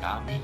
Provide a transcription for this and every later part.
Got me.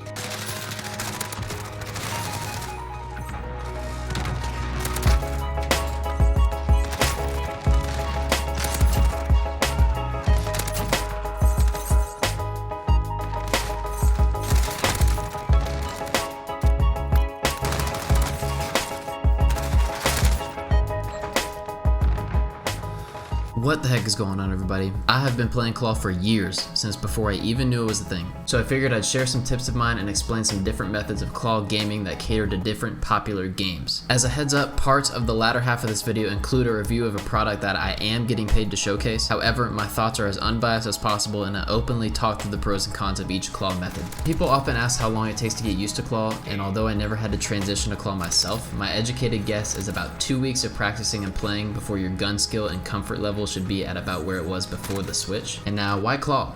What the heck is going on, everybody? I have been playing Claw for years, since before I even knew it was a thing. So I figured I'd share some tips of mine and explain some different methods of Claw gaming that cater to different popular games. As a heads up, parts of the latter half of this video include a review of a product that I am getting paid to showcase. However, my thoughts are as unbiased as possible and I openly talk through the pros and cons of each Claw method. People often ask how long it takes to get used to Claw, and although I never had to transition to Claw myself, my educated guess is about 2 weeks of practicing and playing before your gun skill and comfort level should be at about where it was before the switch. And now, why Claw?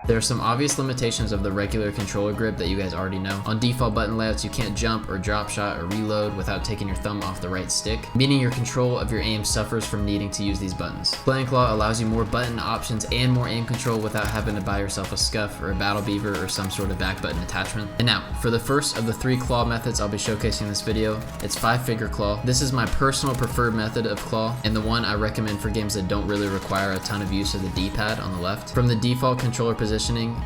There are some obvious limitations of the regular controller grip that you guys already know. On default button layouts, you can't jump or drop shot or reload without taking your thumb off the right stick, meaning your control of your aim suffers from needing to use these buttons. Playing Claw allows you more button options and more aim control without having to buy yourself a scuff or a battle beaver or some sort of back button attachment. And now, for the first of the 3 Claw methods I'll be showcasing in this video, it's 5-finger Claw. This is my personal preferred method of Claw, and the one I recommend for games that don't really require a ton of use of the D-pad on the left. From the default controller positioning,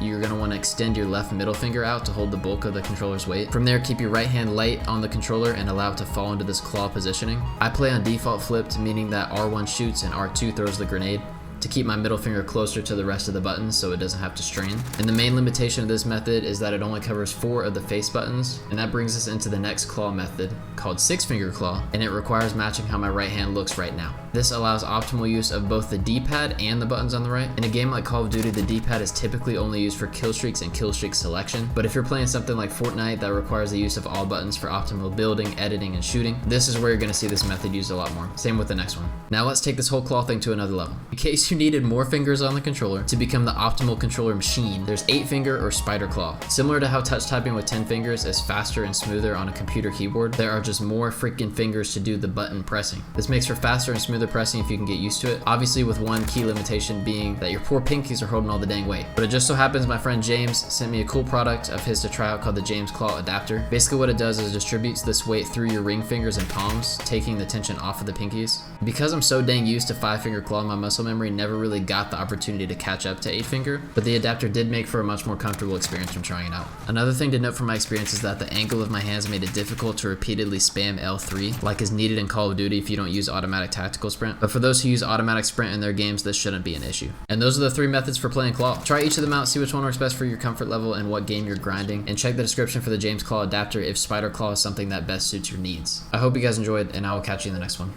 you're going to want to extend your left middle finger out to hold the bulk of the controller's weight. From there, keep your right hand light on the controller and allow it to fall into this claw positioning. I play on default flipped, meaning that R1 shoots and R2 throws the grenade, to keep my middle finger closer to the rest of the buttons so it doesn't have to strain. And the main limitation of this method is that it only covers 4 of the face buttons, and that brings us into the next Claw method called 6-finger Claw, and it requires matching how my right hand looks right now. This allows optimal use of both the D-pad and the buttons on the right. In a game like Call of Duty, the D-pad is typically only used for kill streaks and kill streak selection, but if you're playing something like Fortnite that requires the use of all buttons for optimal building, editing, and shooting, this is where you're going to see this method used a lot more. Same with the next one. Now let's take this whole Claw thing to another level. In case you needed more fingers on the controller to become the optimal controller machine, there's 8-finger or Spider Claw. Similar to how touch typing with 10 fingers is faster and smoother on a computer keyboard, there are just more freaking fingers to do the button pressing. This makes for faster and smoother pressing if you can get used to it, obviously with one key limitation being that your poor pinkies are holding all the dang weight. But it just so happens my friend James sent me a cool product of his to try out called the James Claw Adapter. Basically what it does is distributes this weight through your ring fingers and palms, taking the tension off of the pinkies. Because I'm so dang used to 5-finger Claw, my muscle memory never really got the opportunity to catch up to 8-finger, but the adapter did make for a much more comfortable experience from trying it out. Another thing to note from my experience is that the angle of my hands made it difficult to repeatedly spam L3 like is needed in Call of Duty if you don't use automatic tactical sprint, but for those who use automatic sprint in their games, this shouldn't be an issue. And those are the 3 methods for playing Claw. Try each of them out, see which one works best for your comfort level and what game you're grinding, and check the description for the James Claw adapter if Spider Claw is something that best suits your needs. I hope you guys enjoyed, and I will catch you in the next one.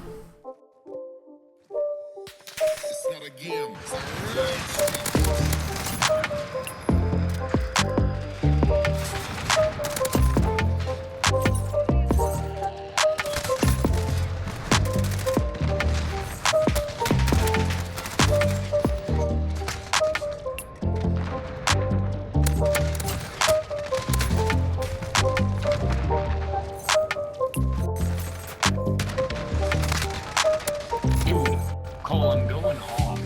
It's not a game. Colin going off.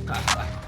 Haha.